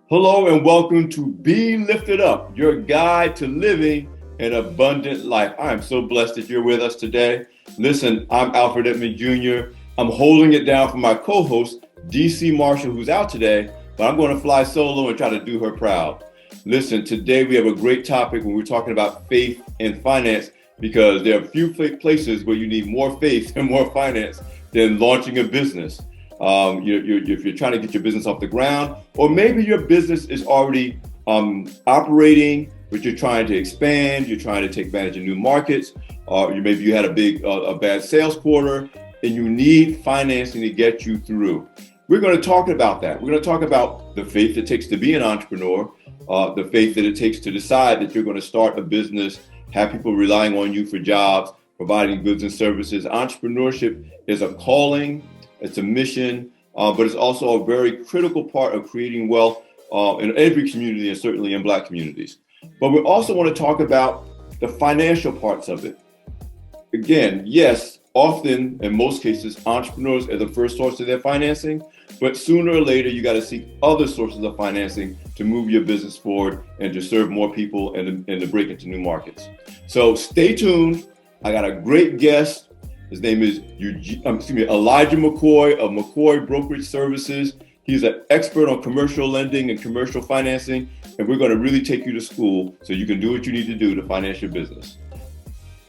Hello and welcome to Be Lifted Up, your guide to living an abundant life. I am so blessed that you're with us today. Listen, I'm Alfred Edmond Jr. I'm holding it down for my co-host, DC Marshall, who's out today, but I'm going to fly solo and try to do her proud. Listen, today we have a great topic when we're talking about faith and finance, because there are a few places where you need more faith and more finance than launching a business. If you're trying to get your business off the ground, or maybe your business is already operating, but you're trying to expand, you're trying to take advantage of new markets, or maybe you had a bad sales quarter, and you need financing to get you through. We're going to talk about that. We're going to talk about the faith it takes to be an entrepreneur, the faith that it takes to decide that you're going to start a business, have people relying on you for jobs, providing goods and services. Entrepreneurship is a calling. It's a mission, but it's also a very critical part of creating wealth in every community, and certainly in Black communities. But we also want to talk about the financial parts of it. Again, yes, often, in most cases, entrepreneurs are the first source of their financing, but sooner or later, you got to seek other sources of financing to move your business forward and to serve more people and to break into new markets. So stay tuned. I got a great guest. His name is Elijah McCoy of McCoy Brokerage Services. He's an expert on commercial lending and commercial financing, and we're going to really take you to school so you can do what you need to do to finance your business.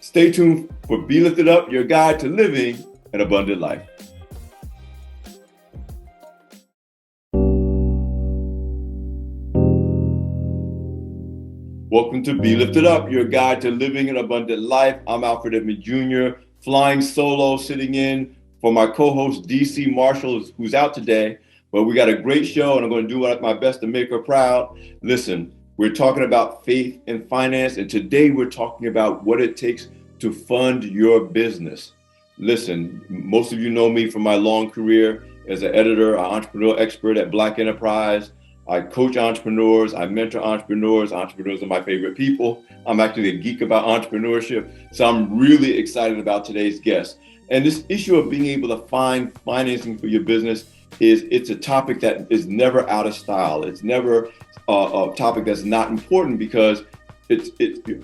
Stay tuned for Be Lifted Up, your guide to living an abundant life. Welcome to Be Lifted Up, your guide to living an abundant life. I'm Alfred Edmond Jr., flying solo, sitting in for my co-host, DC Marshall, who's out today. But we got a great show, and I'm going to do my best to make her proud. Listen, we're talking about faith and finance, and today we're talking about what it takes to fund your business. Listen, most of you know me from my long career as an editor, an entrepreneurial expert at Black Enterprise. I coach entrepreneurs, I mentor entrepreneurs. Entrepreneurs are my favorite people. I'm actually a geek about entrepreneurship. So I'm really excited about today's guest. And this issue of being able to find financing for your business it's a topic that is never out of style. It's never a topic that's not important, because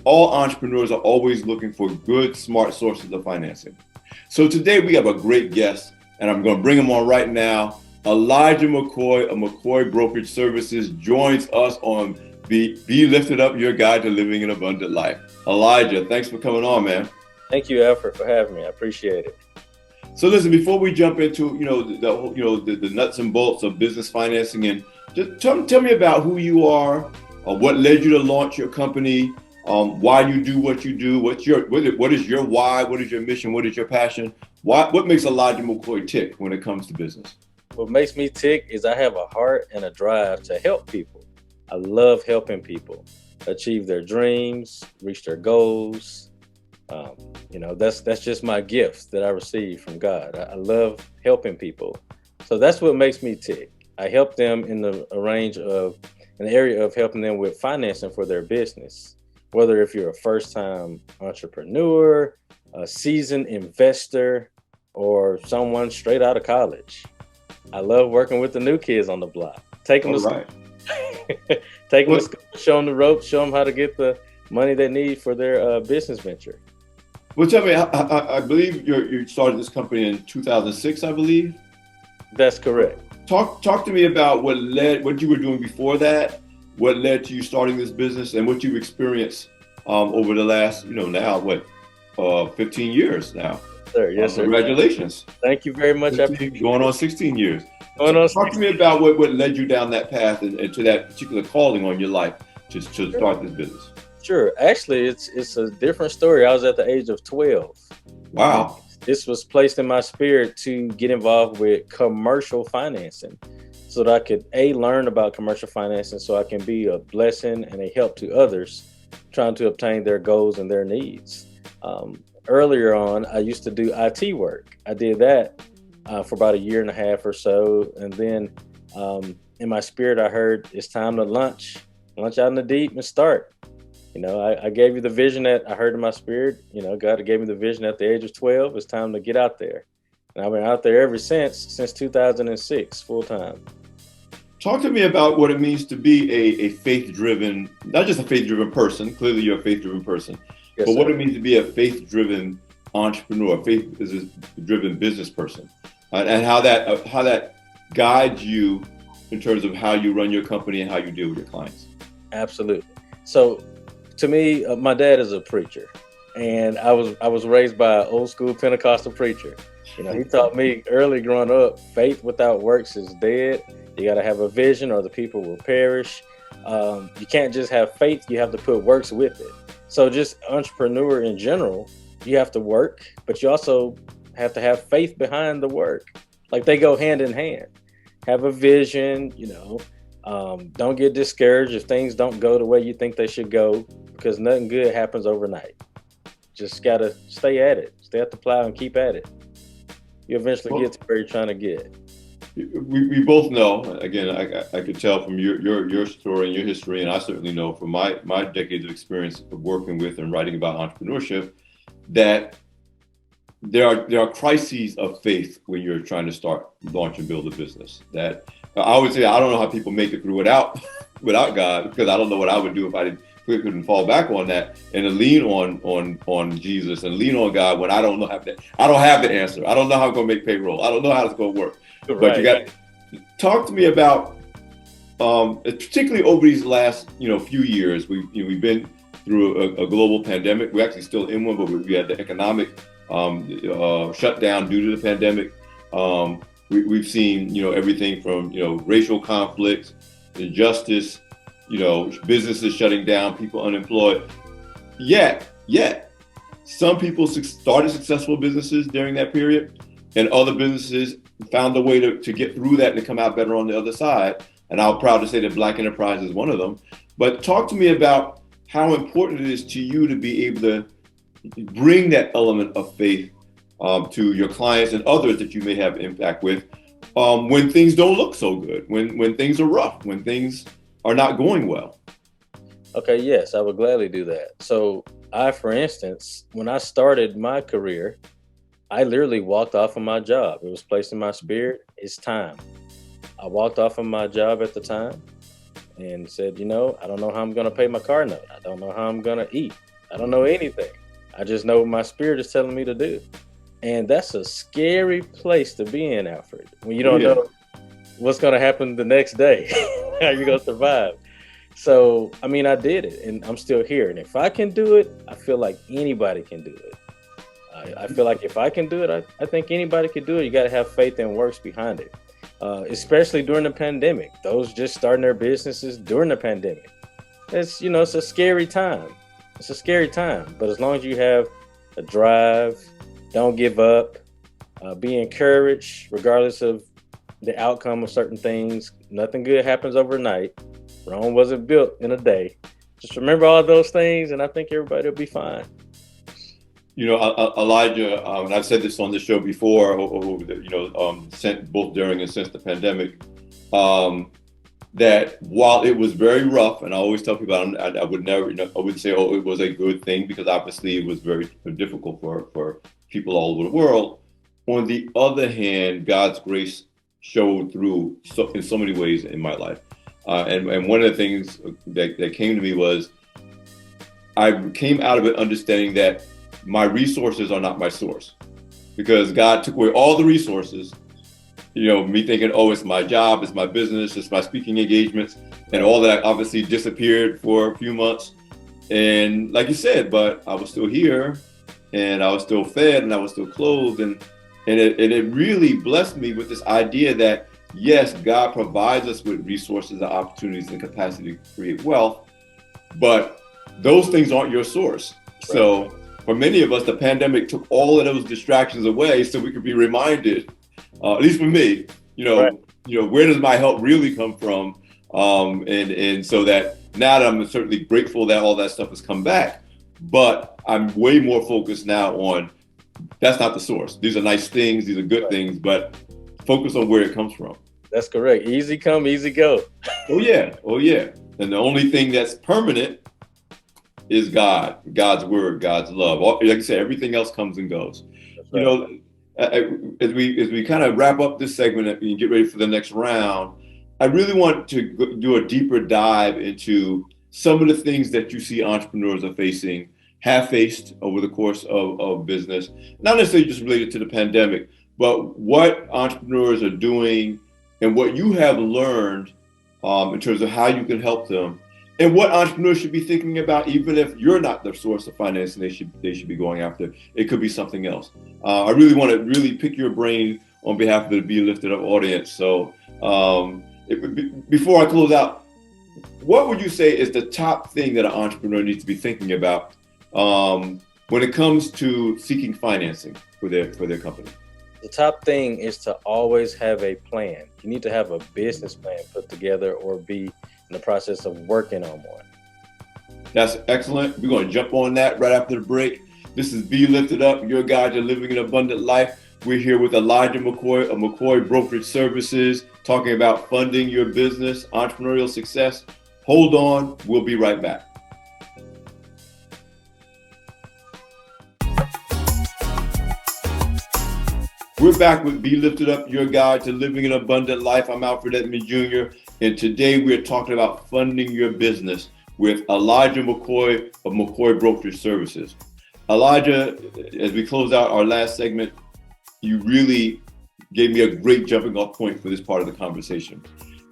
all entrepreneurs are always looking for good, smart sources of financing. So today we have a great guest, and I'm going to bring him on right now. Elijah McCoy of McCoy Brokerage Services joins us on Be Lifted Up, your guide to living an abundant life. Elijah, thanks for coming on, man. Thank you, Alfred, for having me. I appreciate it. So listen, before we jump into the nuts and bolts of business financing, and just tell me about who you are, what led you to launch your company, why you do what you do, what is your why, what is your mission, what is your passion, what makes Elijah McCoy tick when it comes to business? What makes me tick is I have a heart and a drive to help people. I love helping people achieve their dreams, reach their goals. That's just my gift that I received from God. I love helping people. So that's what makes me tick. I help them in the area of helping them with financing for their business. Whether if you're a first-time entrepreneur, a seasoned investor, or someone straight out of college. I love working with the new kids on the block. Take them to school, show them the ropes, show them how to get the money they need for their business venture. Well, tell me, I believe you started this company in 2006, I believe? That's correct. Talk to me about what you were doing before that, what led to you starting this business, and what you've experienced over the last, 15 years now. Sir, yes, sir. Congratulations. Thank you very much. Going on 16 years. Talk to me about what led you down that path and to that particular calling on your life to start this business. Sure. Actually, it's a different story. I was at the age of 12. Wow. This was placed in my spirit to get involved with commercial financing so that I could, learn about commercial financing so I can be a blessing and a help to others trying to obtain their goals and their needs. Earlier on, I used to do IT work. I did that for about a year and a half or so. And then in my spirit, I heard it's time to launch out in the deep and start. I gave you the vision that I heard in my spirit. God gave me the vision at the age of 12. It's time to get out there. And I've been out there ever since 2006, full time. Talk to me about what it means to be a faith-driven, not just a faith-driven person. Clearly, you're a faith-driven person, Yes, but what sir. it means to be a faith-driven entrepreneur, faith-driven business person, and how that guides you in terms of how you run your company and how you deal with your clients. Absolutely. So, to me, my dad is a preacher, and I was raised by an old school Pentecostal preacher. You know, he taught me early growing up, faith without works is dead. You got to have a vision, or the people will perish. You can't just have faith; you have to put works with it. So, just entrepreneur in general, you have to work, but you also have to have faith behind the work. Like they go hand in hand. Have a vision, don't get discouraged if things don't go the way you think they should go, because nothing good happens overnight. Just gotta stay at it, stay at the plow and keep at it. You eventually get to where you're trying to get. We both know, again, I could tell from your story and your history, and I certainly know from my decades of experience of working with and writing about entrepreneurship, that there are crises of faith when you're trying to start, launch, and build a business. That I would say I don't know how people make it through without God, because I don't know what I would do if I couldn't fall back on that and to lean on Jesus and lean on God when I don't have the answer. I don't know how I'm going to make payroll. I don't know how it's going to work. Right. But you got to talk to me about, particularly over these last few years. We've been through a global pandemic. We're actually still in one, but we had the economic shutdown due to the pandemic. We've seen everything from racial conflicts, injustice, businesses shutting down, people unemployed. Yet some people started successful businesses during that period, and other businesses found a way to get through that and to come out better on the other side. And I'm proud to say that Black Enterprise is one of them. But talk to me about how important it is to you to be able to bring that element of faith to your clients and others that you may have impact with when things don't look so good, when things are rough, when things are not going well. Okay, yes, I would gladly do that. So for instance, when I started my career, I literally walked off of my job. It was placed in my spirit. It's time. I walked off of my job at the time and said, I don't know how I'm going to pay my car note. I don't know how I'm going to eat. I don't know anything. I just know what my spirit is telling me to do. And that's a scary place to be in, Alfred, when you don't know what's going to happen the next day, how you're going to survive. So, I did it, and I'm still here. And if I can do it, I feel like anybody can do it. I feel like if I can do it, I think anybody can do it. You got to have faith and works behind it, especially during the pandemic. Those just starting their businesses during the pandemic. It's a scary time. It's a scary time. But as long as you have a drive, don't give up, be encouraged, regardless of the outcome of certain things. Nothing good happens overnight. Rome wasn't built in a day. Just remember all those things, and I think everybody will be fine. Elijah, and I've said this on the show before, both during and since the pandemic, that while it was very rough, and I always tell people I would never, I wouldn't say, it was a good thing, because obviously it was very difficult for people all over the world. On the other hand, God's grace showed through in so many ways in my life. And one of the things that came to me was I came out of it understanding that my resources are not my source, because God took away all the resources. Me thinking, it's my job, it's my business, it's my speaking engagements, and all that obviously disappeared for a few months. And like you said, but I was still here, and I was still fed, and I was still clothed, and it really blessed me with this idea that yes, God provides us with resources and opportunities and capacity to create wealth, but those things aren't your source. Right. So for many of us, the pandemic took all of those distractions away so we could be reminded, at least for me, right, where does my help really come from? And so that now that I'm certainly grateful that all that stuff has come back, but I'm way more focused now on that's not the source. These are nice things, these are good things, but focus on where it comes from. That's correct. Easy come, easy go. Oh yeah. And the only thing that's permanent is God's word, God's love. Like I said, everything else comes and goes. Right. as we kind of wrap up this segment and get ready for the next round, I really want to do a deeper dive into some of the things that you see entrepreneurs are facing, have faced over the course of business, not necessarily just related to the pandemic, but what entrepreneurs are doing and what you have learned in terms of how you can help them, and what entrepreneurs should be thinking about, even if you're not the source of financing they should be going after. It could be something else. I really want to really pick your brain on behalf of the Be Lifted Up audience. So before I close out, what would you say is the top thing that an entrepreneur needs to be thinking about when it comes to seeking financing for their company? The top thing is to always have a plan. You need to have a business plan put together or be in the process of working on one. That's excellent. We're going to jump on that right after the break. This is Be Lifted Up, your guide to living an abundant life. We're here with Elijah McCoy of McCoy Brokerage Services, talking about funding your business, entrepreneurial success. Hold on. We'll be right back. We're back with Be Lifted Up, your guide to living an abundant life. I'm Alfred Edmond Jr. And today we're talking about funding your business with Elijah McCoy of McCoy Brokerage Services. Elijah, as we close out our last segment, you really gave me a great jumping off point for this part of the conversation.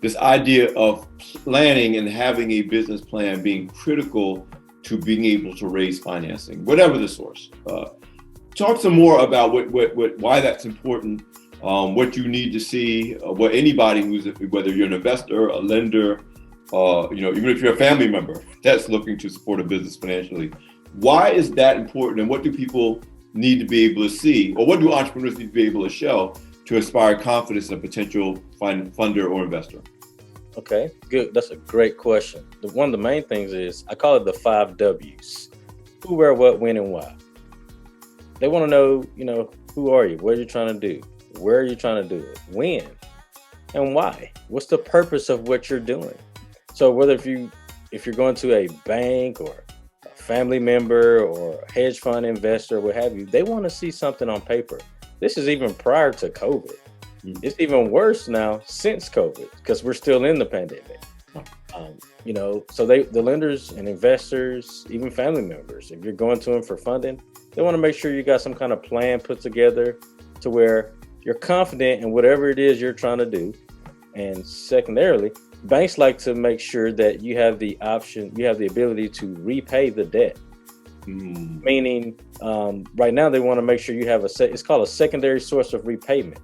This idea of planning and having a business plan being critical to being able to raise financing, whatever the source. Talk some more about why that's important, what you need to see, what anybody whether you're an investor, a lender, even if you're a family member that's looking to support a business financially. Why is that important, and what do people need to be able to see, or what do entrepreneurs need to be able to show to inspire confidence in a potential funder or investor? Okay, good. That's a great question. One of the main things is, I call it the 5 W's. Who, where, what, when, and why. They want to know, who are you? What are you trying to do? Where are you trying to do it? When? And why? What's the purpose of what you're doing? So whether if you're going to a bank or a family member or a hedge fund investor, what have you, they want to see something on paper. This is even prior to COVID. It's even worse now since COVID because we're still in the pandemic. So the lenders and investors, even family members, if you're going to them for funding, they want to make sure you got some kind of plan put together to where you're confident in whatever it is you're trying to do. And secondarily, banks like to make sure that you have the ability to repay the debt. Meaning, right now they want to make sure you have it's called a secondary source of repayment.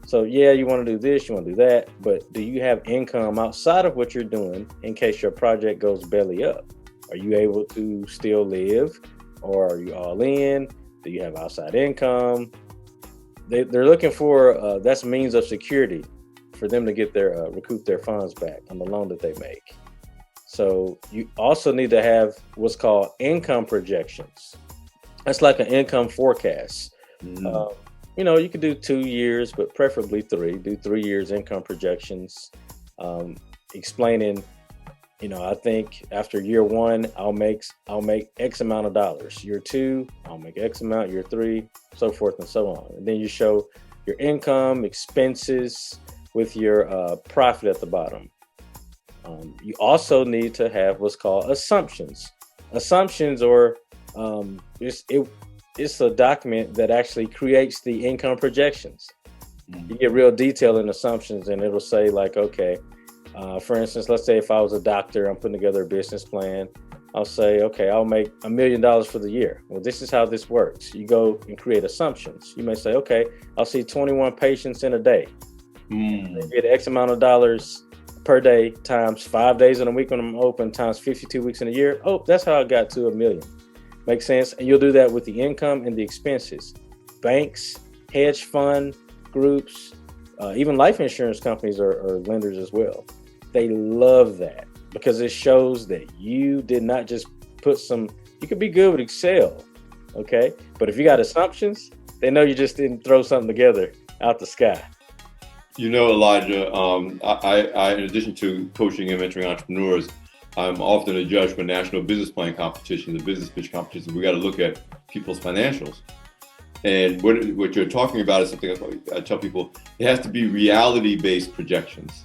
So yeah, you want to do this, you want to do that, but do you have income outside of what you're doing in case your project goes belly up? Are you able to still live, or are you all in? Do you have outside income? They're looking for that's means of security for them to get their recoup their funds back on the loan that they make. So you also need to have what's called income projections. That's like an income forecast. You could do 2 years, but preferably 3. Do 3 years income projections, explaining, I think after year 1, I'll make X amount of dollars. Year 2, I'll make X amount. Year 3, so forth and so on. And then you show your income, expenses with your profit at the bottom. You also need to have what's called assumptions. Assumptions are it's a document that actually creates the income projections. You get real detail in assumptions, and it'll say like, okay, for instance, let's say if I was a doctor, I'm putting together a business plan. I'll say, okay, I'll make $1 million for the year. Well, this is how this works. You go and create assumptions. You may say, okay, I'll see 21 patients in a day. They get X amount of dollars per day times 5 days in a week when I'm open times 52 weeks in a year. Oh, that's how I got to $1 million. Makes sense? And you'll do that with the income and the expenses. Banks, hedge fund groups, even life insurance companies are lenders as well. They love that because it shows that you did not just you could be good with Excel, okay? But if you got assumptions, they know you just didn't throw something together out the sky. Elijah, I, in addition to coaching and mentoring entrepreneurs, I'm often a judge for national business plan competitions, the business pitch competitions. We got to look at people's financials. And what you're talking about is something I tell people, it has to be reality-based projections.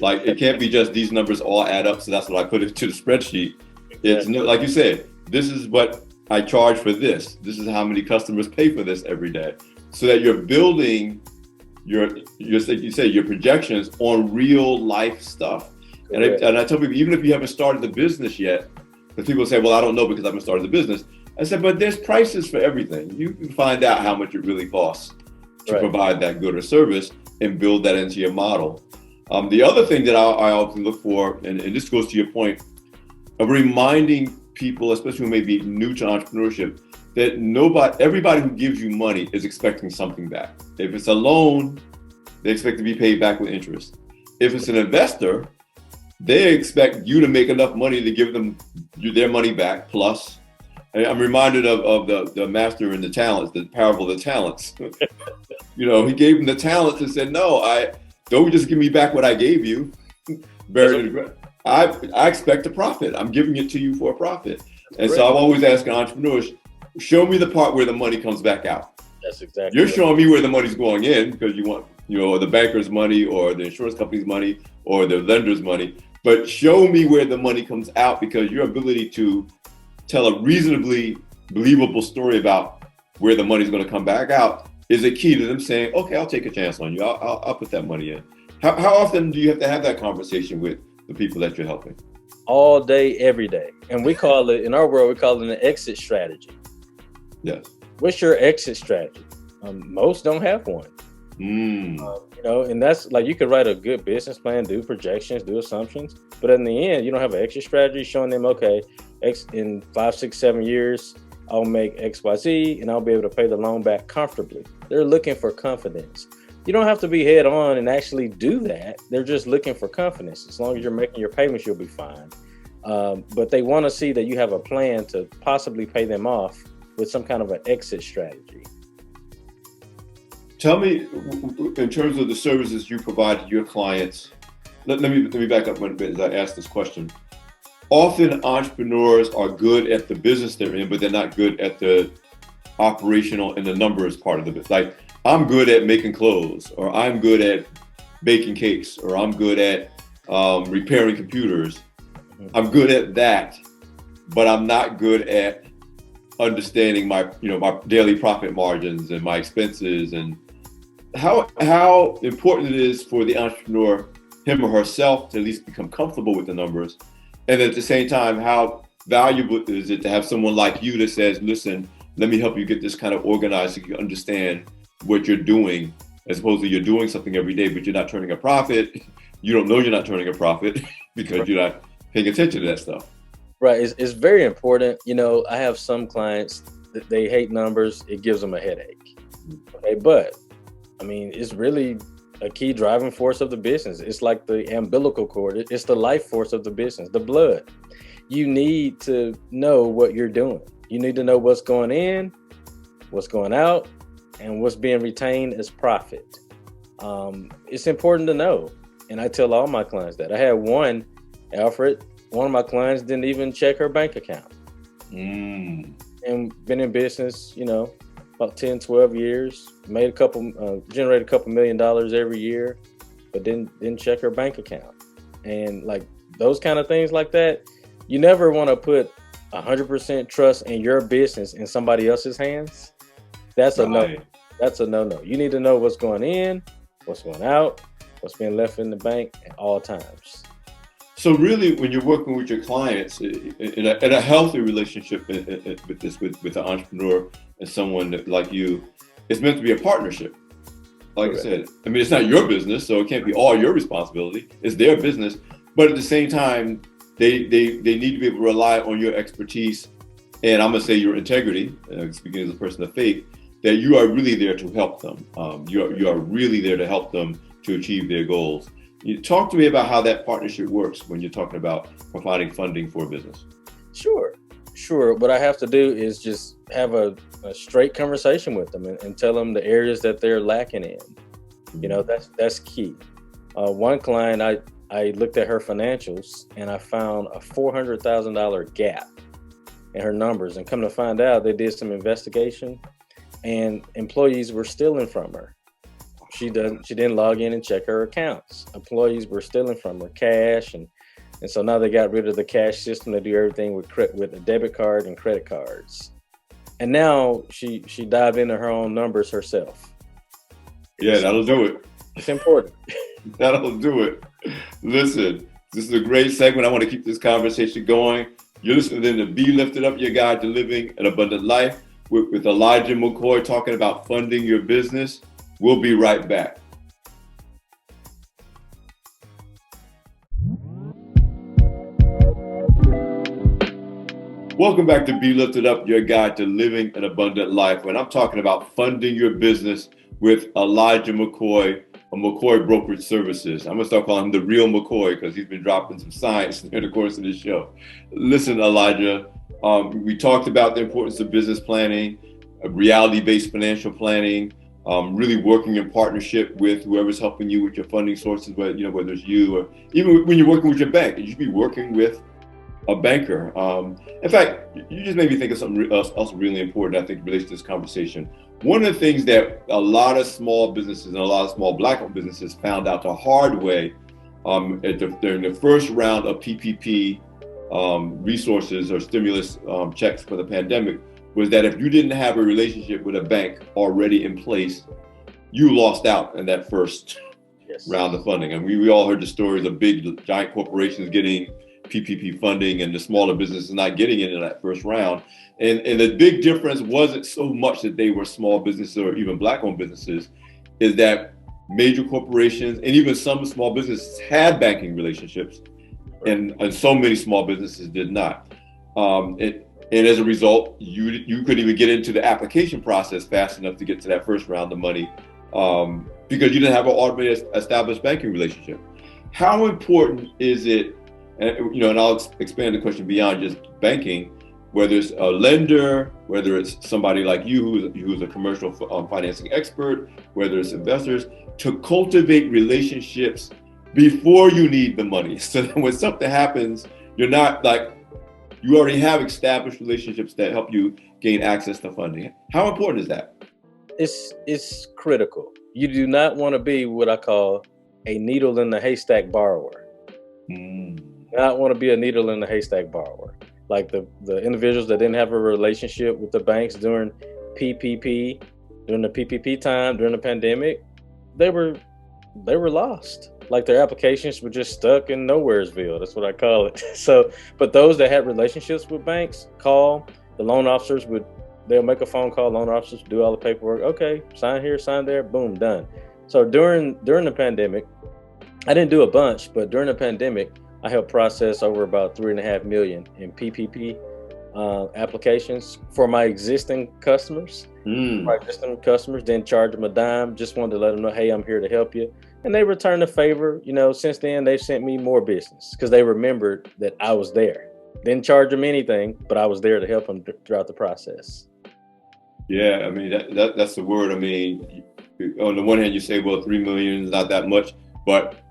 Like, it can't be just these numbers all add up, so that's what I put into the spreadsheet. It's no, like you said, this is what I charge for this. This is how many customers pay for this every day. So that you're building your projections on real life stuff. And I tell people, even if you haven't started the business yet, because people say, well, I don't know because I haven't started the business. I said, but there's prices for everything. You can find out how much it really costs to provide that good or service and build that into your model. The other thing that I often look for, and this goes to your point, of reminding people, especially who may be new to entrepreneurship, that everybody who gives you money is expecting something back. If it's a loan, they expect to be paid back with interest. If it's an investor, they expect you to make enough money to give them their money back plus. And I'm reminded of the master in the talents, the parable of the talents. He gave them the talents and said, no, don't just give me back what I gave you. I expect a profit. I'm giving it to you for a profit. And so I'm always asking entrepreneurs, show me the part where the money comes back out. That's exactly. You're showing me where the money's going in because you want, the banker's money or the insurance company's money or the lender's money. But show me where the money comes out, because your ability to tell a reasonably believable story about where the money's going to come back out is a key to them saying, okay, I'll take a chance on you. I'll put that money in. How often do you have to have that conversation with the people that you're helping? All day, every day. And we call it, in our world, we call it an exit strategy. Yes. What's your exit strategy? Most don't have one. And that's like, you could write a good business plan, do projections, do assumptions, but in the end, you don't have an exit strategy showing them, okay, in 5, 6, 7 years, I'll make X, Y, Z, and I'll be able to pay the loan back comfortably. They're looking for confidence. You don't have to be head on and actually do that. They're just looking for confidence. As long as you're making your payments, you'll be fine. But they want to see that you have a plan to possibly pay them off with some kind of an exit strategy. Tell me, in terms of the services you provide to your clients, let me back up one bit as I ask this question. Often entrepreneurs are good at the business they're in, but they're not good at the operational and the numbers part of the business. Like, I'm good at making clothes, or I'm good at baking cakes, or I'm good at repairing computers. I'm good at that, but I'm not good at understanding my daily profit margins and my expenses, and how important it is for the entrepreneur, him or herself, to at least become comfortable with the numbers. And at the same time, how valuable is it to have someone like you that says, listen, let me help you get this kind of organized so you understand what you're doing, as opposed to you're doing something every day, but you're not turning a profit. You don't know you're not turning a profit because you're not paying attention to that stuff. Right. It's very important. I have some clients that they hate numbers. It gives them a headache. Okay, but it's really a key driving force of the business. It's like the umbilical cord. It's the life force of the business, the blood. You need to know what you're doing. You need to know what's going in, what's going out, and what's being retained as profit. It's important to know. And I tell all my clients that. I had one, Alfred, one of my clients didn't even check her bank account. And been in business, about 10, 12 years, generated a couple $1 million every year, but didn't check her bank account. And like those kind of things like that, you never want to put 100% trust in your business in somebody else's hands. That's a no. That's a no-no. You need to know what's going in, what's going out, what's being left in the bank at all times. So really, when you're working with your clients in a healthy relationship with the entrepreneur and someone like you, it's meant to be a partnership. Like I said, it's not your business, so it can't be all your responsibility. It's their business, but at the same time, they need to be able to rely on your expertise, and I'm gonna say your integrity, speaking as a person of faith, that you are really there to help them. You are really there to help them to achieve their goals. You talk to me about how that partnership works when you're talking about providing funding for a business. Sure. What I have to do is just have a straight conversation with them and tell them the areas that they're lacking in. That's key. One client, I looked at her financials and I found a $400,000 gap in her numbers, and come to find out, they did some investigation and employees were stealing from her. She didn't log in and check her accounts. Employees were stealing from her cash, and so now they got rid of the cash system. They do everything with a debit card and credit cards. And now she dived into her own numbers herself. Yeah, that'll do it. It's important. That'll do it. Listen, this is a great segment. I want to keep this conversation going. You're listening to Be Lifted Up, your guide to living an abundant life with Elijah McCoy talking about funding your business. We'll be right back. Welcome back to Be Lifted Up, your guide to living an abundant life. When I'm talking about funding your business with Elijah McCoy of McCoy Brokerage Services. I'm going to start calling him the real McCoy because he's been dropping some science in the course of this show. Listen, Elijah, we talked about the importance of business planning, reality-based financial planning, really working in partnership with whoever's helping you with your funding sources, whether it's you or even when you're working with your bank, you should be working with a banker. In fact, you just made me think of something else really important, I think, relates to this conversation. One of the things that a lot of small businesses and a lot of small Black-owned businesses found out the hard way during the first round of PPP resources or stimulus checks for the pandemic was that if you didn't have a relationship with a bank already in place, you lost out in that first round of funding. And we all heard the stories of big, giant corporations getting PPP funding and the smaller businesses not getting it in that first round. And the big difference wasn't so much that they were small businesses or even Black-owned businesses, is that major corporations and even some small businesses had banking relationships, and so many small businesses did not. And as a result, you couldn't even get into the application process fast enough to get to that first round of money because you didn't have an automated established banking relationship. How important is it? And I'll expand the question beyond just banking, whether it's a lender, whether it's somebody like you who's a commercial financing expert, whether it's investors, to cultivate relationships before you need the money. So that when something happens, you're not like, you already have established relationships that help you gain access to funding. How important is that? It's critical. You do not want to be what I call a needle in the haystack borrower. Not want to be a needle in the haystack borrower. Like the individuals that didn't have a relationship with the banks during PPP, during the PPP time, during the pandemic, they were lost. Like their applications were just stuck in Nowheresville. That's what I call it. So, but those that had relationships with banks, call the loan officers they'll make a phone call. Loan officers do all the paperwork. Okay, sign here, sign there, boom, done. So during the pandemic, I didn't do a bunch, but during the pandemic, I helped process over about 3.5 million in PPP applications for my existing customers. My existing customers, didn't charge them a dime. Just wanted to let them know, hey, I'm here to help you. And they returned the favor. Since then, they've sent me more business because they remembered that I was there. Didn't charge them anything, but I was there to help them throughout the process. Yeah, I mean, that's the word. I mean, on the one hand, you say, well, 3 million is not that much, but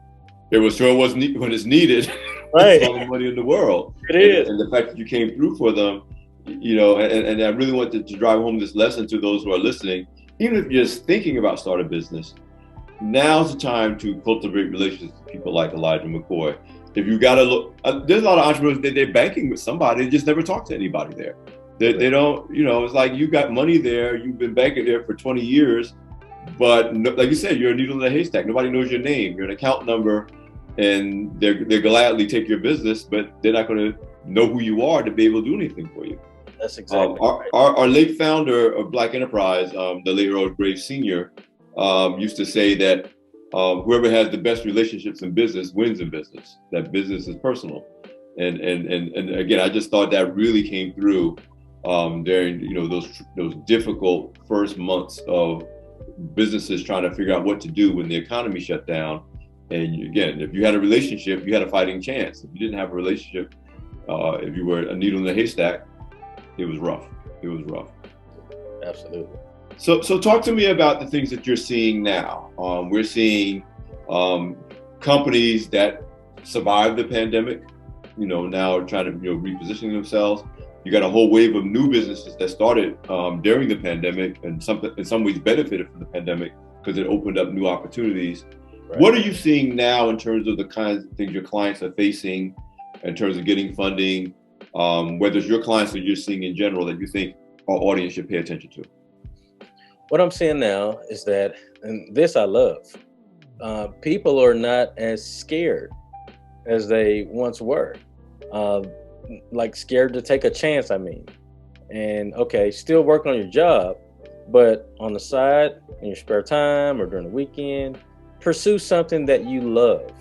it was when it's needed. Right. It's all the money in the world. It is. And the fact that you came through for them, and I really wanted to drive home this lesson to those who are listening. Even if you're just thinking about starting a business, now's the time to cultivate relationships with people like Elijah McCoy. If you got to look, there's a lot of entrepreneurs that they're banking with somebody, they just never talk to anybody there. They don't, it's like you got money there, you've been banking there for 20 years, but like you said, you're a needle in a haystack. Nobody knows your name, you're an account number, and they gladly take your business, but they're not going to know who you are to be able to do anything for you. That's exactly right. Our late founder of Black Enterprise, the late Earl Graves Sr., used to say that whoever has the best relationships in business wins in business. That business is personal, and again, I just thought that really came through during those difficult first months of businesses trying to figure out what to do when the economy shut down. And again, if you had a relationship, you had a fighting chance. If you didn't have a relationship, if you were a needle in the haystack, it was rough. Absolutely. So talk to me about the things that you're seeing now. We're seeing companies that survived the pandemic, now trying to reposition themselves. You got a whole wave of new businesses that started during the pandemic, and in some ways benefited from the pandemic because it opened up new opportunities. Right. What are you seeing now in terms of the kinds of things your clients are facing in terms of getting funding, whether it's your clients or you're seeing in general that you think our audience should pay attention to? What I'm seeing now is that, and this I love, people are not as scared as they once were. Like scared to take a chance, I mean. And okay, still work on your job, but on the side, in your spare time or during the weekend, pursue something that you love.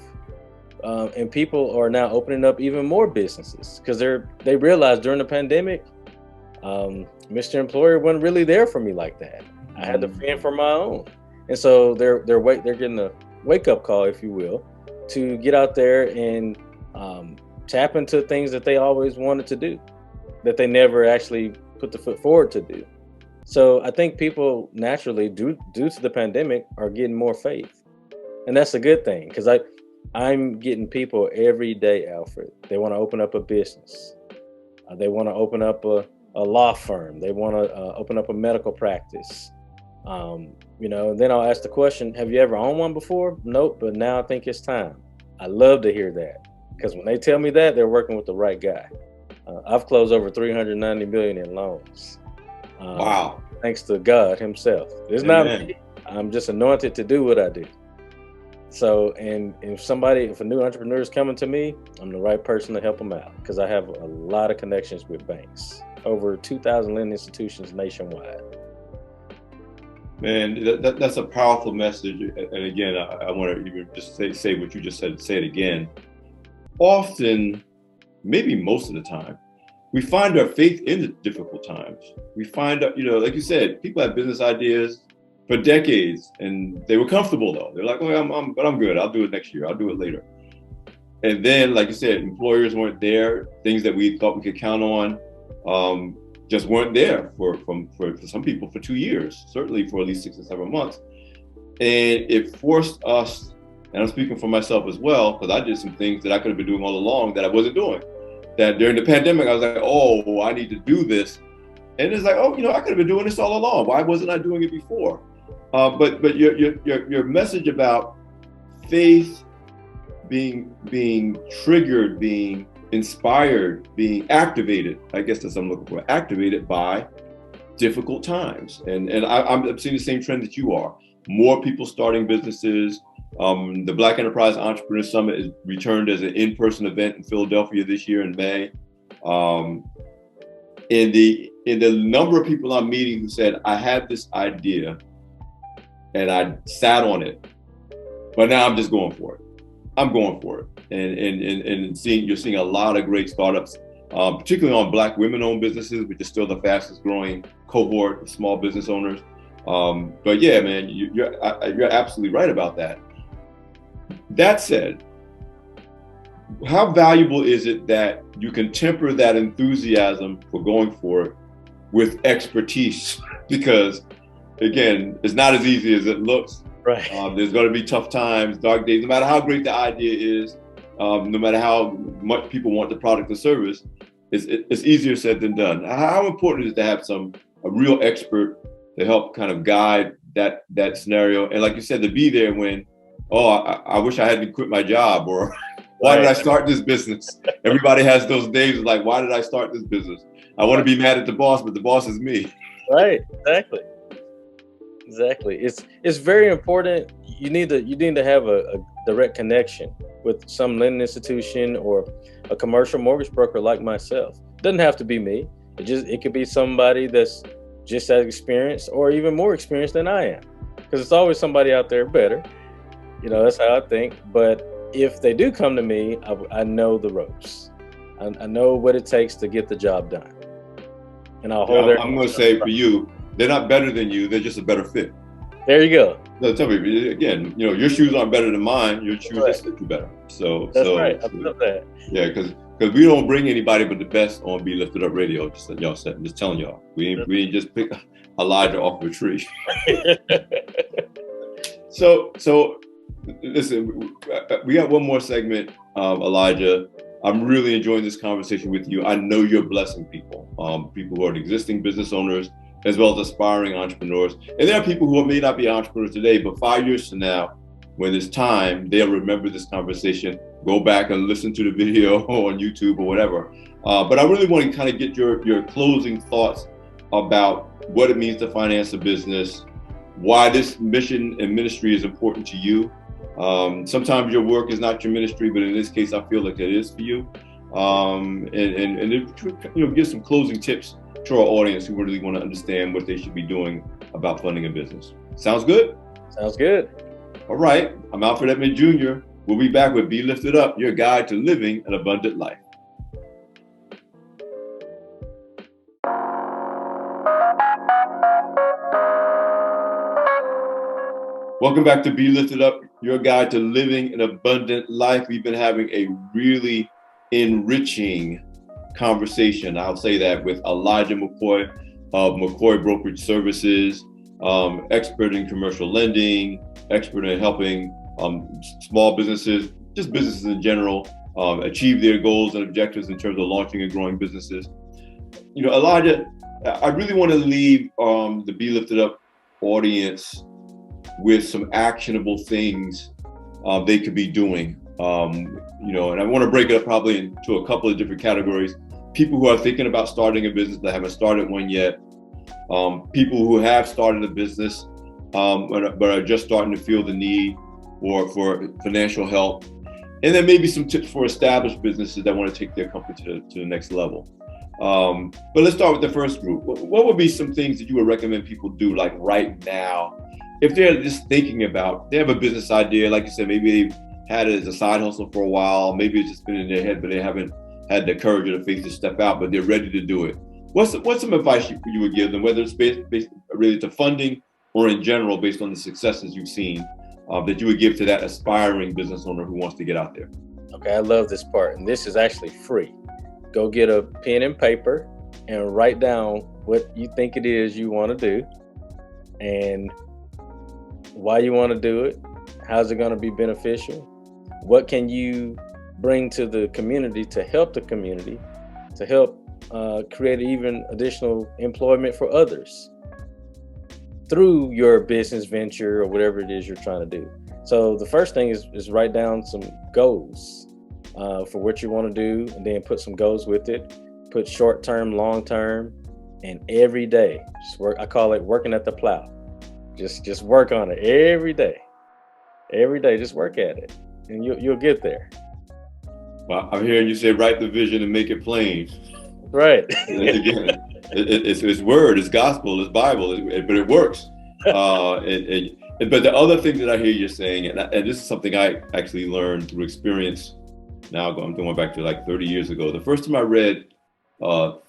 And people are now opening up even more businesses because they realized during the pandemic, Mr. Employer wasn't really there for me like that. I had to fend for my own. And so they're getting a wake-up call, if you will, to get out there and tap into things that they always wanted to do, that they never actually put the foot forward to do. So I think people naturally, due to the pandemic, are getting more faith. And that's a good thing, because I'm getting people every day, Alfred. They want to open up a business. They want to open up a law firm. They want to open up a medical practice. And then I'll ask the question, have you ever owned one before? Nope, but now I think it's time. I love to hear that, because when they tell me that, they're working with the right guy. I've closed over $390 million in loans. Wow. Thanks to God himself. It's not me. I'm just anointed to do what I do. So, and if a new entrepreneur is coming to me, I'm the right person to help them out, because I have a lot of connections with banks, over 2,000 lending institutions nationwide. Man, that's a powerful message. And again, I want to even just say what you just said, say it again. Often, maybe most of the time, we find our faith in the difficult times. We find, like you said, people have business ideas for decades, and they were comfortable though. They're like, oh, but I'm good. I'll do it next year. I'll do it later. And then, like you said, employers weren't there. Things that we thought we could count on just weren't there for some people for 2 years, certainly for at least 6 or 7 months. And it forced us, and I'm speaking for myself as well, because I did some things that I could have been doing all along that I wasn't doing. That during the pandemic, I was like, oh, I need to do this. And it's like, oh, I could have been doing this all along. Why wasn't I doing it before? But your message about faith being triggered, being inspired, being activated, I guess that's what I'm looking for, activated by difficult times. And I'm seeing the same trend that you are. More people starting businesses. The Black Enterprise Entrepreneur Summit is returned as an in-person event in Philadelphia this year in May. In the number of people I'm meeting who said, I had this idea and I sat on it, but now I'm just going for it. I'm going for it. And you're seeing a lot of great startups, particularly on Black women-owned businesses, which is still the fastest growing cohort of small business owners. But yeah, man, you're absolutely right about that. That said, how valuable is it that you can temper that enthusiasm for going for it with expertise? Because again, it's not as easy as it looks. Right. There's going to be tough times, dark days, no matter how great the idea is, no matter how much people want the product or service, it's easier said than done. How important is it to have a real expert to help kind of guide that scenario? And like you said, to be there when, I wish I hadn't quit my job, or why did I start this business? Everybody has those days like, why did I start this business? I want to be mad at the boss, but the boss is me. Right, exactly. It's very important. You need to have a direct connection with some lending institution or a commercial mortgage broker like myself. Doesn't have to be me. It could be somebody that's just as experienced or even more experienced than I am, because it's always somebody out there better. That's how I think. But if they do come to me, I know the ropes. I know what it takes to get the job done. And I'm going to say for you, they're not better than you. They're just a better fit. There you go. So tell me again, your shoes aren't better than mine. Your shoes just fit you better. So that's right. I love that. Yeah, because we don't bring anybody but the best on Be Lifted Up Radio. Just like y'all said, I'm just telling y'all, we ain't just pick Elijah off of a tree. So listen, we got one more segment, Elijah, I'm really enjoying this conversation with you. I know you're blessing people, people who are existing business owners, as well as aspiring entrepreneurs. And there are people who may not be entrepreneurs today, but 5 years from now, when it's time, they'll remember this conversation, go back and listen to the video on YouTube or whatever. But I really want to kind of get your closing thoughts about what it means to finance a business, why this mission and ministry is important to you. Sometimes your work is not your ministry, but in this case, I feel like it is for you. And give some closing tips to our audience who really want to understand what they should be doing about funding a business. Sounds good? Sounds good. All right. I'm Alfred Edmond Jr. We'll be back with Be Lifted Up, your guide to living an abundant life. Welcome back to Be Lifted Up, your guide to living an abundant life. We've been having a really enriching conversation, I'll say that, with Elijah McCoy of McCoy Brokerage Services, expert in commercial lending, expert in helping small businesses, just businesses in general, achieve their goals and objectives in terms of launching and growing businesses. Elijah, I really want to leave the Be Lifted Up audience with some actionable things they could be doing. And I want to break it up probably into a couple of different categories. People who are thinking about starting a business that haven't started one yet. People who have started a business but are just starting to feel the need for financial help. And then maybe some tips for established businesses that want to take their company to the next level. But let's start with the first group. What would be some things that you would recommend people do, like right now, if they're just thinking about, they have a business idea, like you said, maybe they've had it as a side hustle for a while, maybe it's just been in their head, but they haven't had the courage or the faith to step out, but they're ready to do it. What's some advice you would give them, whether it's based related to funding or in general, based on the successes you've seen, that you would give to that aspiring business owner who wants to get out there? Okay, I love this part, and this is actually free. Go get a pen and paper and write down what you think it is you want to do and why you want to do it. How's it going to be beneficial? What can you bring to the community to help the community, to help create even additional employment for others through your business venture or whatever it is you're trying to do. So the first thing is write down some goals for what you want to do, and then put some goals with it. Put short-term, long-term, and every day. Just work. I call it working at the plow. Just work on it every day. Every day, just work at it, and you'll get there. Well, I'm hearing you say, write the vision and make it plain. Right. Again, it's word, it's gospel, it's Bible, but it works. But the other thing that I hear you saying, and this is something I actually learned through experience. Now I'm going back to like 30 years ago. The first time I read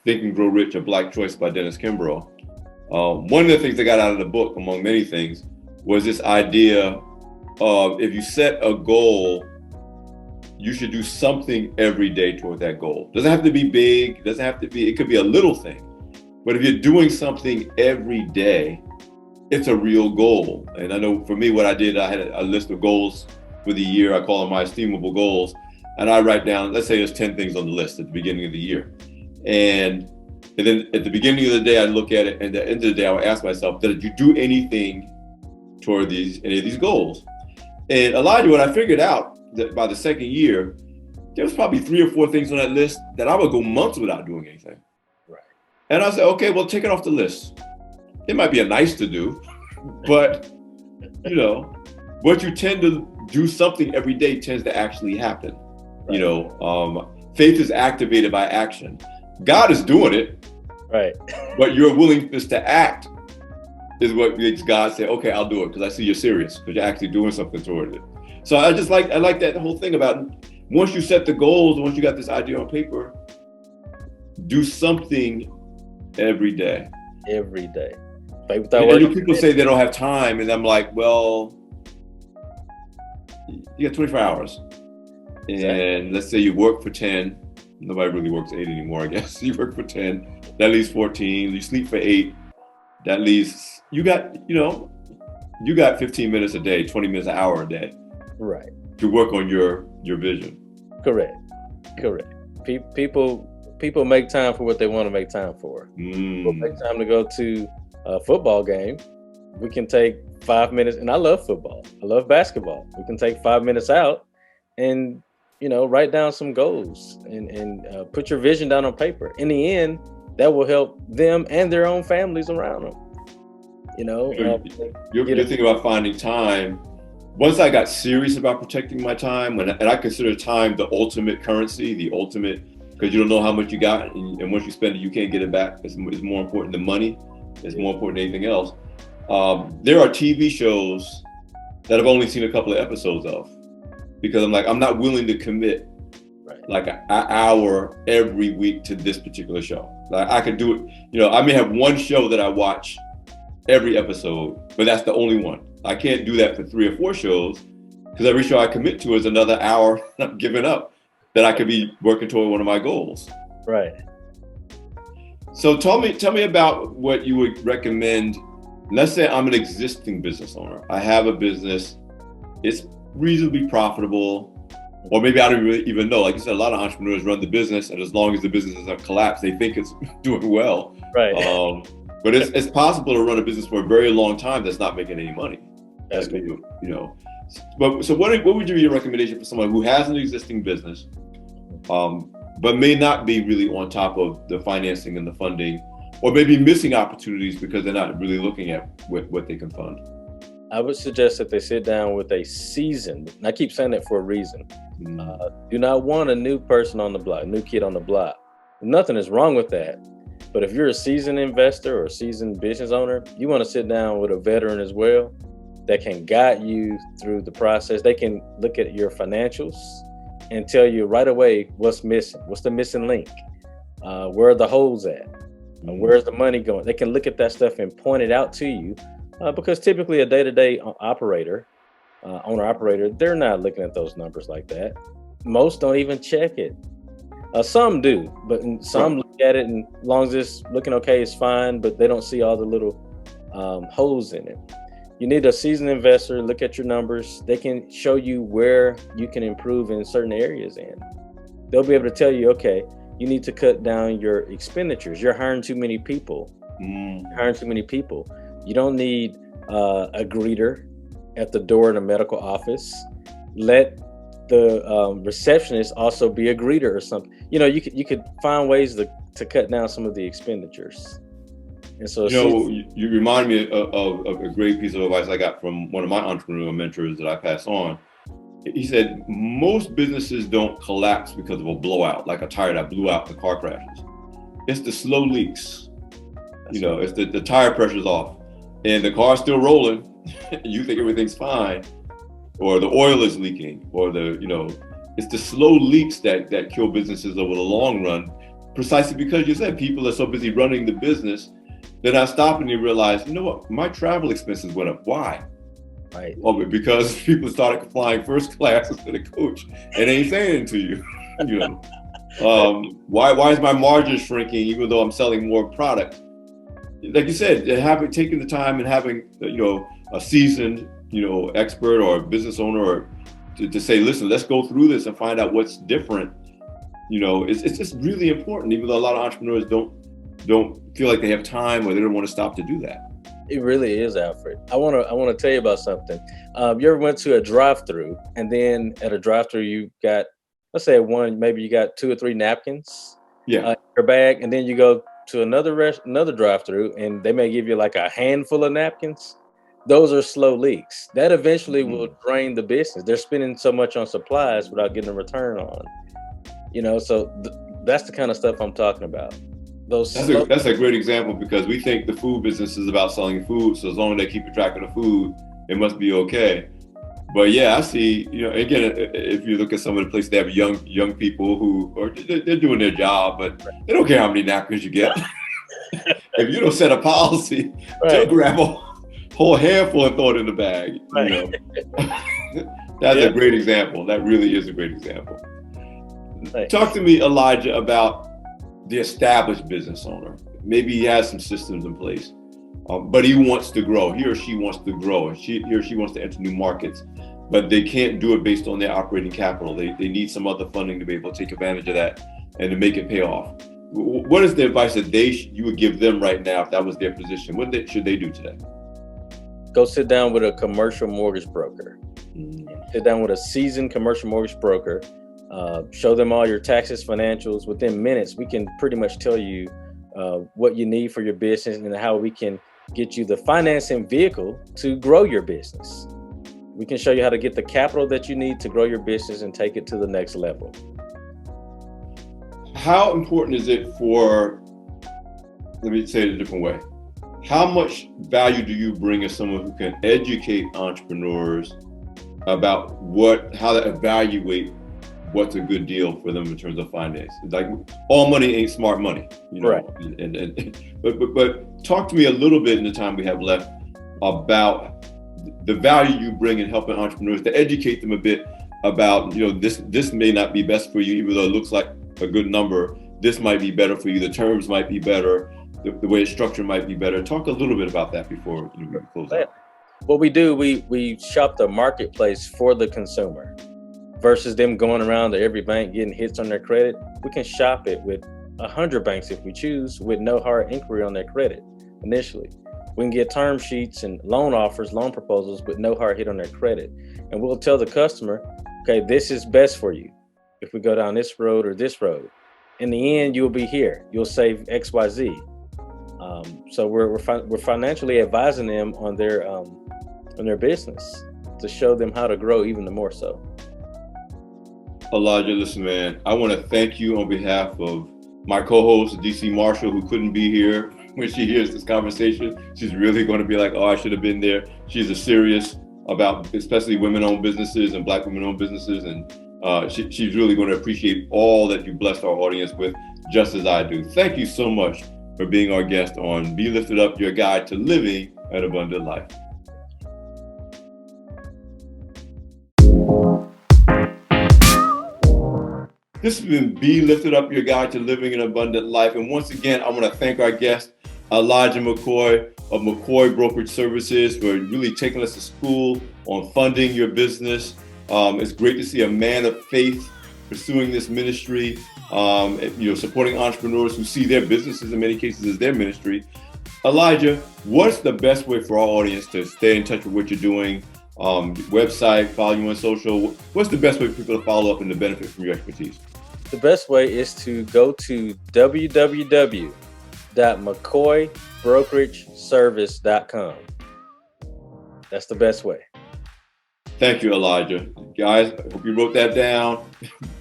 Think and Grow Rich, A Black Choice by Dennis Kimbrough, one of the things I got out of the book, among many things, was this idea of, if you set a goal, you should do something every day toward that goal. Doesn't have to be big, it could be a little thing. But if you're doing something every day, it's a real goal. And I know for me, what I did, I had a list of goals for the year. I call them my esteemable goals. And I write down, let's say there's 10 things on the list at the beginning of the year. And then at the beginning of the day, I look at it, and at the end of the day, I would ask myself, did you do anything toward any of these goals? And Elijah, what I figured out, that by the second year, there was probably 3 or 4 things on that list that I would go months without doing anything. Right. And I said, okay, well, take it off the list. It might be a nice to do, but what you tend to do something every day tends to actually happen. Right. Faith is activated by action. God is doing it, right? But your willingness to act is what makes God say, okay, I'll do it, because I see you're serious, because you're actually doing something toward it. So I like that whole thing about, once you set the goals, once you got this idea on paper, do something every day. Every day. People say they don't have time, and I'm like, well, you got 24 hours. And let's say you work for 10. Nobody really works 8 anymore, I guess. You work for 10. That leaves 14. You sleep for 8. That leaves, you got 15 minutes a day, 20 minutes an hour a day. Right. To work on your vision. Correct. Correct. People make time for what they want to make time for. People make time to go to a football game. We can take 5 minutes, and I love football. I love basketball. We can take 5 minutes out and, write down some goals and put your vision down on paper. In the end, that will help them and their own families around them. You're thinking about finding time. Once I got serious about protecting my time, and I consider time the ultimate currency, because you don't know how much you got, and once you spend it, you can't get it back. It's more important than money. It's more important than anything else. There are TV shows that I've only seen a couple of episodes of, because I'm not willing to commit like an hour every week to this particular show. Like I could do it. I may have one show that I watch every episode, but that's the only one. I can't do that for 3 or 4 shows, because every show I commit to is another hour I'm giving up that I could be working toward one of my goals. Right. So tell me about what you would recommend. Let's say I'm an existing business owner. I have a business. It's reasonably profitable, or maybe I don't really even know. Like you said, a lot of entrepreneurs run the business, and as long as the business doesn't collapse, they think it's doing well. Right. But it's possible to run a business for a very long time that's not making any money. That's good. So what would be your recommendation for someone who has an existing business, but may not be really on top of the financing and the funding, or maybe missing opportunities because they're not really looking at what they can fund? I would suggest that they sit down with a seasoned, and I keep saying that for a reason. Do not want a new person on the block, a new kid on the block. Nothing is wrong with that. But if you're a seasoned investor or a seasoned business owner, you want to sit down with a veteran as well that can guide you through the process. They can look at your financials and tell you right away what's missing, what's the missing link, where are the holes at, where's the money going. They can look at that stuff and point it out to you, because typically a day-to-day owner-operator, they're not looking at those numbers like that. Most don't even check it. Some do, but some look at it, and as long as it's looking okay, it's fine, but they don't see all the little holes in it. You need a seasoned investor, look at your numbers. They can show you where you can improve in certain areas, and they'll be able to tell you, okay, you need to cut down your expenditures. You're hiring too many people. You don't need a greeter at the door in a medical office. Let the receptionist also be a greeter or something. You could find ways to cut down some of the expenditures. And so, you remind me of a great piece of advice I got from one of my entrepreneurial mentors that I pass on. He said, most businesses don't collapse because of a blowout, like a tire that blew out, the car crashes. It's the slow leaks. It's the tire pressure's off and the car's still rolling. You think everything's fine, or the oil is leaking, or it's the slow leaks that kill businesses over the long run, precisely because you said people are so busy running the business, they're not stopping to realize, you know what, my travel expenses went up. Why? Right. Well, because people started flying first class instead of coach, and they ain't saying it to you. Why is my margin shrinking even though I'm selling more product? Like you said, taking the time and having a seasoned expert or a business owner or to say, listen, let's go through this and find out what's different. It's just really important, even though a lot of entrepreneurs don't feel like they have time, or they don't want to stop to do that. It really is, Alfred. I want to tell you about something. You ever went to a drive-through, and then at a drive-through you got, let's say maybe you got 2 or 3 napkins in your bag, and then you go to another drive-through, and they may give you like a handful of napkins. Those are slow leaks. That eventually will drain the business. They're spending so much on supplies without getting a return on. So that's the kind of stuff I'm talking about. That's a great example, because we think the food business is about selling food. So as long as they keep track of the food, it must be okay. But yeah, I see, again, if you look at some of the places, they have young people who they're doing their job, but they don't care how many napkins you get. If you don't set a policy, they'll grab a whole handful and throw it in the bag. That's a great example. That really is a great example. Right. Talk to me, Elijah, about the established business owner. Maybe he has some systems in place, but he wants to grow. He or she wants to grow. He or she wants to enter new markets. but they can't do it based on their operating capital. They need some other funding to be able to take advantage of that and to make it pay off. What is the advice that you would give them right now if that was their position? What should they do today? Go sit down with a commercial mortgage broker. Sit down with a seasoned commercial mortgage broker. Show them all your taxes, financials. Within minutes, we can pretty much tell you what you need for your business and how we can get you the financing vehicle to grow your business. We can show you how to get the capital that you need to grow your business and take it to the next level. How important is it let me say it a different way. How much value do you bring as someone who can educate entrepreneurs about how to evaluate what's a good deal for them in terms of finance? Like, all money ain't smart money, Right. But talk to me a little bit in the time we have left about the value you bring in helping entrepreneurs, to educate them a bit about, this may not be best for you, even though it looks like a good number. This might be better for you. The terms might be better. The way it's structured might be better. Talk a little bit about that before we close out. What we do, we shop the marketplace for the consumer versus them going around to every bank getting hits on their credit. We can shop it with 100 banks if we choose, with no hard inquiry on their credit initially. We can get term sheets and loan offers, loan proposals with no hard hit on their credit. And we'll tell the customer, okay, this is best for you if we go down this road or this road. In the end, you'll be here. You'll save X, Y, Z. So we're financially advising them on their business to show them how to grow even more so. Elijah, listen, man, I want to thank you on behalf of my co-host, DC Marshall, who couldn't be here. When she hears this conversation, she's really going to be like, oh, I should have been there. She's serious about especially women-owned businesses and Black women-owned businesses. And she's really going to appreciate all that you blessed our audience with, just as I do. Thank you so much for being our guest on Be Lifted Up, your guide to living an abundant life. This has been Be Lifted Up, your guide to living an abundant life. And once again, I want to thank our guest, Elijah McCoy of McCoy Brokerage Services, for really taking us to school on funding your business. It's great to see a man of faith pursuing this ministry, supporting entrepreneurs who see their businesses in many cases as their ministry. Elijah, what's the best way for our audience to stay in touch with what you're doing? Website, follow you on social. What's the best way for people to follow up and to benefit from your expertise? The best way is to go to www.mccoybrokerage.com. That's the best way. Thank you, Elijah. Guys, I hope you wrote that down.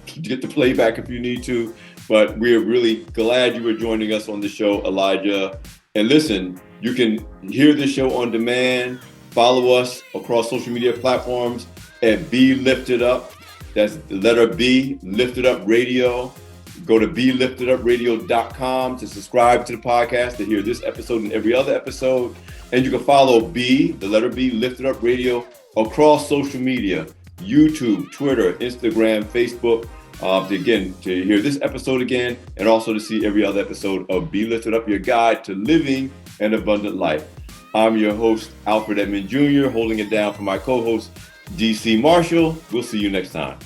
Get the playback if you need to. But we're really glad you were joining us on the show, Elijah. And listen, you can hear this show on demand. Follow us across social media platforms at Be Lifted Up. That's the letter B, Lifted Up Radio. Go to beliftedupradio.com to subscribe to the podcast, to hear this episode and every other episode. And you can follow B, the letter B, Lifted Up Radio, across social media, YouTube, Twitter, Instagram, Facebook, to hear this episode again, and also to see every other episode of Be Lifted Up, your guide to living an abundant life. I'm your host, Alfred Edmond Jr., holding it down for my co-host, DC Marshall. We'll see you next time.